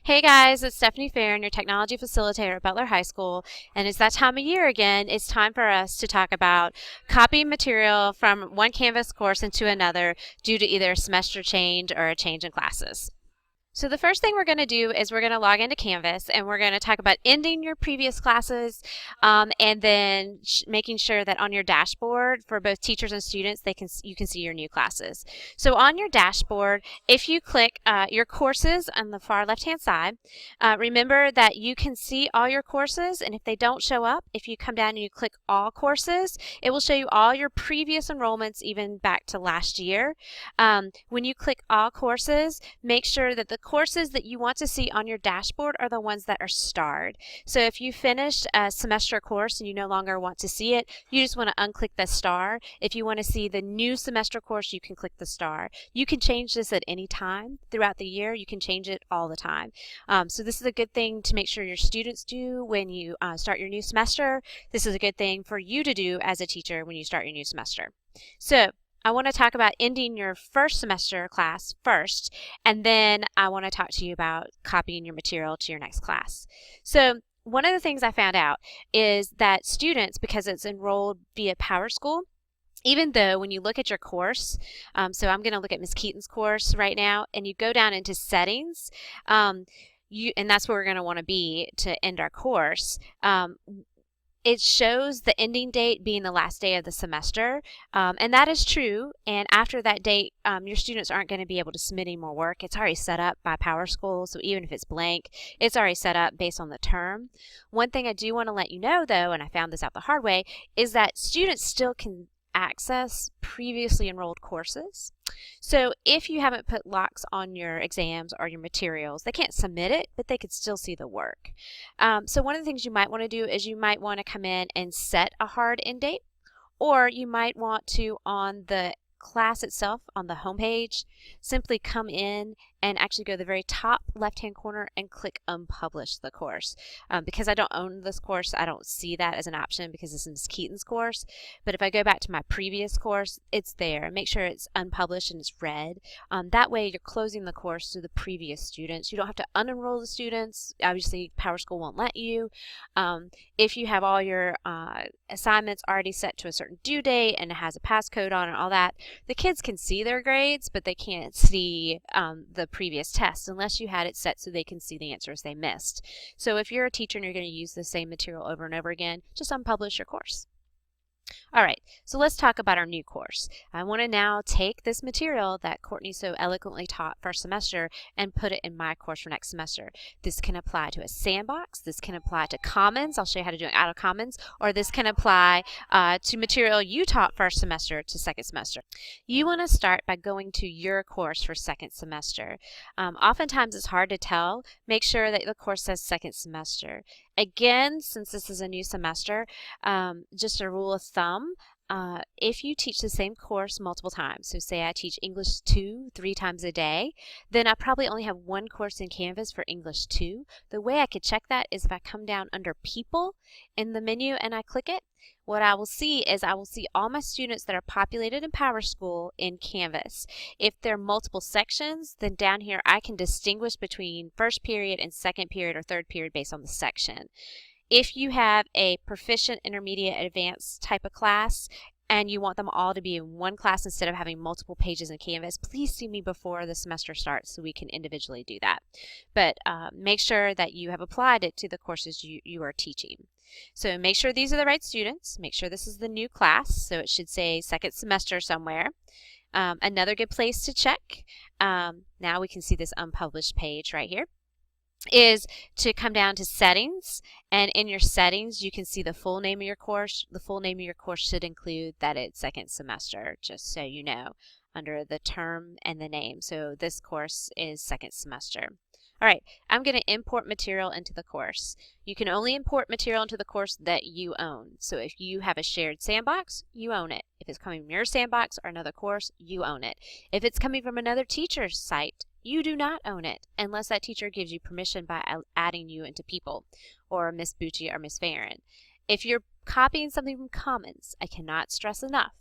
Hey guys, it's Stephanie Farron, your technology facilitator at Butler High School, and it's that time of year again. It's time for us to talk about copying material from one Canvas course into another due to either a semester change or a change in classes. So the first thing we're going to do is we're going to log into Canvas and we're going to talk about ending your previous classes and then making sure that on your dashboard for both teachers and students you can see your new classes. So on your dashboard, if you click your courses on the far left hand side, remember that you can see all your courses, and if they don't show up, if you come down and you click all courses, it will show you all your previous enrollments even back to last year. When you click all courses, make sure that the courses that you want to see on your dashboard are the ones that are starred. So if you finished a semester course and you no longer want to see it, you just want to unclick the star. If you want to see the new semester course, you can click the star. You can change this at any time throughout the year. You can change it all the time. So this is a good thing to make sure your students do when you start your new semester. This is a good thing for you to do as a teacher when you start your new semester. So I want to talk about ending your first semester class first, and then I want to talk to you about copying your material to your next class. So one of the things I found out is that students, because it's enrolled via PowerSchool, even though when you look at your course, so I'm going to look at Ms. Keaton's course right now, and you go down into settings, and that's where we're going to want to be to end our course. It shows the ending date being the last day of the semester, and that is true. And after that date, your students aren't going to be able to submit any more work. It's already set up by PowerSchool, so even if it's blank, it's already set up based on the term. One thing I do want to let you know, though, and I found this out the hard way, is that students still can access previously enrolled courses. So if you haven't put locks on your exams or your materials, they can't submit it, but they could still see the work. So one of the things you might want to do is you might want to come in and set a hard end date, or you might want to, on the class itself on the home page, simply come in and actually go to the very top left hand corner and click unpublish the course. Because I don't own this course, I don't see that as an option because this is Ms. Keaton's course. But if I go back to my previous course, it's there. Make sure it's unpublished and it's red. That way you're closing the course to the previous students. You don't have to unenroll the students. Obviously PowerSchool won't let you. If you have all your assignments already set to a certain due date and it has a passcode on it and all that, the kids can see their grades, but they can't see the previous test unless you had it set so they can see the answers they missed. So if you're a teacher and you're going to use the same material over and over again, just unpublish your course. All right, so let's talk about our new course. I want to now take this material that Courtney so eloquently taught first semester and put it in my course for next semester. This can apply to a sandbox, this can apply to commons, I'll show you how to do it out of commons, or this can apply to material you taught first semester to second semester. You want to start by going to your course for second semester. Oftentimes it's hard to tell. Make sure that the course says second semester. Again, since this is a new semester, just a rule of thumb, if you teach the same course multiple times, so say I teach English 2 3 times a day, then I probably only have one course in Canvas for English 2. The way I could check that is if I come down under People in the menu and I click it, what I will see is I will see all my students that are populated in PowerSchool in Canvas. If there are multiple sections, then down here I can distinguish between first period and second period or third period based on the section. If you have a proficient, intermediate, advanced type of class and you want them all to be in one class instead of having multiple pages in Canvas, please see me before the semester starts so we can individually do that. But make sure that you have applied it to the courses you are teaching. So make sure these are the right students. Make sure this is the new class, so it should say second semester somewhere. Another good place to check, now we can see this unpublished page right here, is to come down to settings, and in your settings you can see the full name of your course. The full name of your course should include that it's second semester, just so you know, under the term and the name. So this course is second semester. All right, I'm going to import material into the course. You can only import material into the course that you own. So if you have a shared sandbox, you own it. If it's coming from your sandbox or another course, you own it. If it's coming from another teacher's site, you do not own it unless that teacher gives you permission by adding you into People, or Miss Bucci or Miss Farron. If you're copying something from Commons, I cannot stress enough,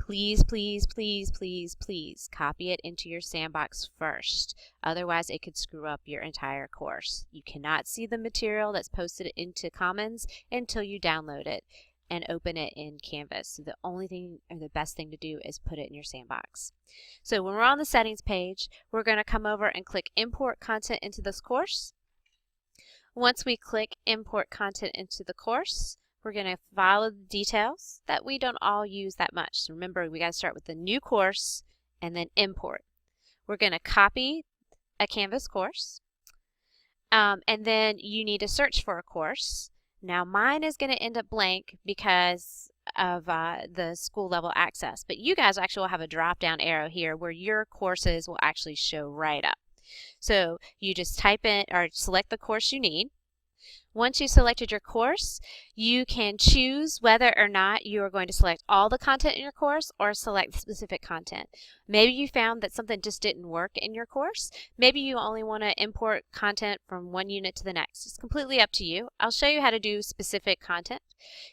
please, please, please, please, please copy it into your sandbox first. Otherwise, it could screw up your entire course. You cannot see the material that's posted into Commons until you download it and open it in Canvas. So the only thing, or the best thing to do, is put it in your sandbox. So when we're on the settings page, we're going to come over and click import content into this course. Once we click import content into the course, we're going to follow the details that we don't all use that much. So remember, we got to start with the new course and then import. We're going to copy a Canvas course, and then you need to search for a course. Now mine is going to end up blank because of the school level access, but you guys actually will have a drop down arrow here where your courses will actually show right up. So you just type in or select the course you need. Once you selected your course, you can choose whether or not you are going to select all the content in your course or select specific content. Maybe you found that something just didn't work in your course. Maybe you only want to import content from one unit to the next. It's completely up to you. I'll show you how to do specific content.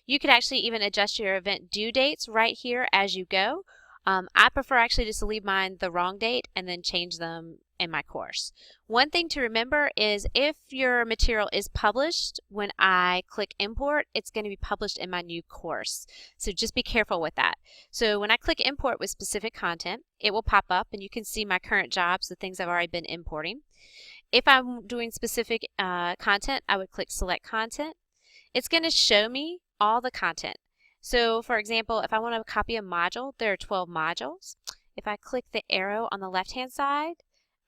You could actually even adjust your event due dates right here as you go. I prefer actually just to leave mine the wrong date and then change them in my course. One thing to remember is if your material is published, when I click import, it's going to be published in my new course. So just be careful with that. So when I click import with specific content, it will pop up and you can see my current jobs, the things I've already been importing. If I'm doing specific content, I would click select content. It's going to show me all the content. So for example, if I want to copy a module, there are 12 modules. If I click the arrow on the left hand side,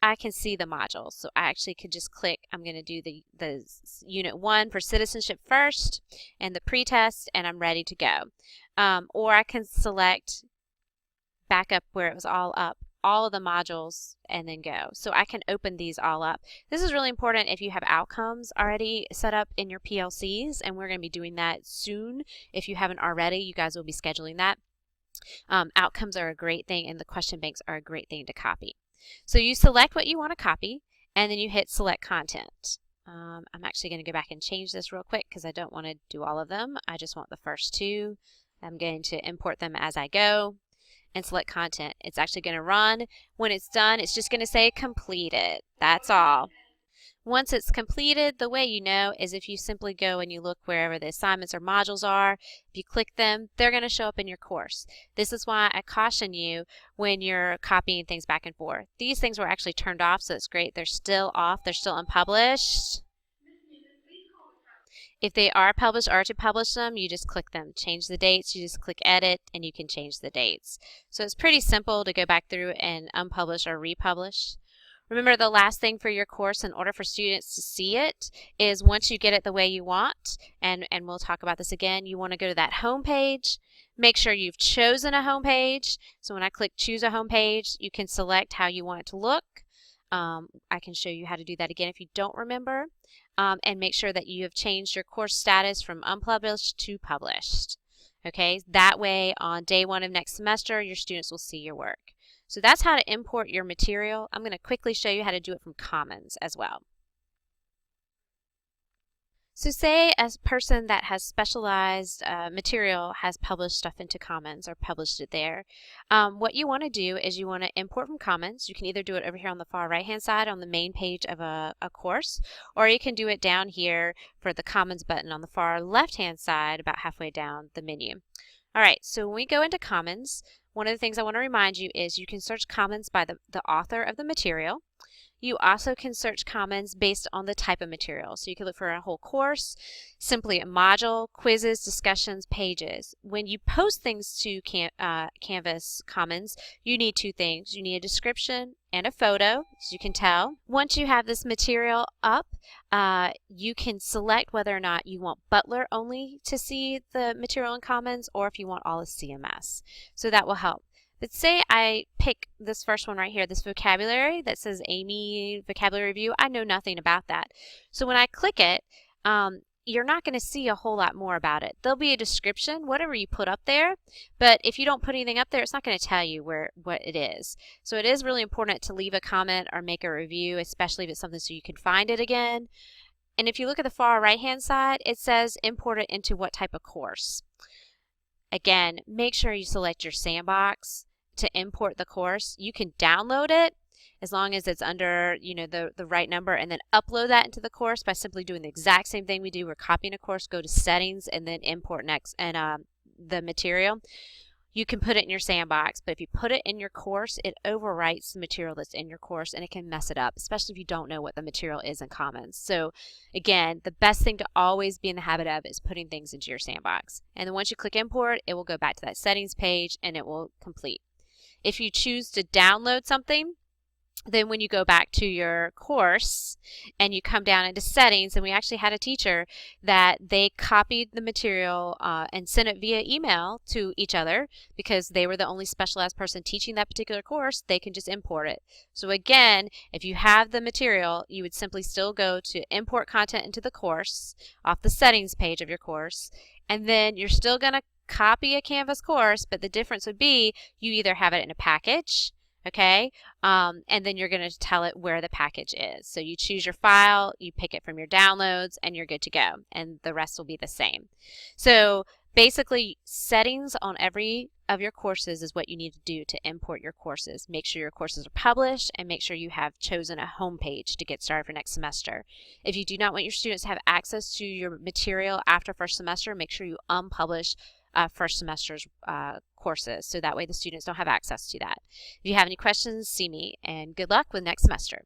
I can see the modules. So I actually could just click, I'm going to do the unit 1 for citizenship first and the pretest, and I'm ready to go. Or I can select back up where it was all up, all of the modules, and then go. So I can open these all up. This is really important if you have outcomes already set up in your PLCs, and we're going to be doing that soon. If you haven't already, you guys will be scheduling that. Outcomes are a great thing, and the question banks are a great thing to copy. So you select what you want to copy, and then you hit select content. I'm actually going to go back and change this real quick because I don't want to do all of them. I just want the first 2. I'm going to import them as I go and select content. It's actually going to run. When it's done, it's just going to say completed. That's all. Once it's completed, the way you know is if you simply go and you look wherever the assignments or modules are. If you click them, they're going to show up in your course. This is why I caution you when you're copying things back and forth. These things were actually turned off, so it's great. They're still off. They're still unpublished. If they are published or to publish them, you just click them. Change the dates, you just click edit, and you can change the dates. So it's pretty simple to go back through and unpublish or republish. Remember, the last thing for your course, in order for students to see it, is once you get it the way you want, and we'll talk about this again, you want to go to that home page. Make sure you've chosen a home page. So when I click choose a home page, you can select how you want it to look. I can show you how to do that again if you don't remember. And make sure that you have changed your course status from unpublished to published. Okay, that way on day 1 of next semester, your students will see your work. So that's how to import your material. I'm going to quickly show you how to do it from Commons as well. So say a person that has specialized material has published stuff into Commons or published it there. What you want to do is you want to import from Commons. You can either do it over here on the far right hand side on the main page of a course, or you can do it down here for the Commons button on the far left hand side about halfway down the menu. Alright, so when we go into Commons, one of the things I want to remind you is you can search Commons by the author of the material. You also can search Commons based on the type of material. So you can look for a whole course, simply a module, quizzes, discussions, pages. When you post things to Canvas Commons, you need 2 things. You need a description and a photo, as you can tell. Once you have this material up, you can select whether or not you want Butler only to see the material in Commons or if you want all of CMS. So that will help. But say I pick this first one right here, this vocabulary that says Amy Vocabulary Review. I know nothing about that. So when I click it, you're not going to see a whole lot more about it. There'll be a description, whatever you put up there, but if you don't put anything up there, it's not going to tell you what it is. So it is really important to leave a comment or make a review, especially if it's something so you can find it again. And if you look at the far right hand side, it says import it into what type of course. Again, make sure you select your sandbox to import the course. You can download it as long as it's under, the right number, and then upload that into the course by simply doing the exact same thing we do. We're copying a course, go to settings, and then import next, and the material. You can put it in your sandbox, but if you put it in your course, it overwrites the material that's in your course, and it can mess it up, especially if you don't know what the material is in Commons. So again, the best thing to always be in the habit of is putting things into your sandbox. And then once you click import, it will go back to that settings page and it will complete. If you choose to download something, then when you go back to your course and you come down into settings, and we actually had a teacher that they copied the material and sent it via email to each other because they were the only specialized person teaching that particular course. They can just import it. So again, if you have the material, you would simply still go to import content into the course off the settings page of your course, and then you're still going to copy a Canvas course, but the difference would be you either have it in a package, okay, and then you're going to tell it where the package is. So you choose your file, you pick it from your downloads, and you're good to go, and the rest will be the same. So basically, settings on every of your courses is what you need to do to import your courses. Make sure your courses are published, and make sure you have chosen a home page to get started for next semester. If you do not want your students to have access to your material after first semester, make sure you unpublish first semester's courses, so that way the students don't have access to that. If you have any questions, see me, and good luck with next semester.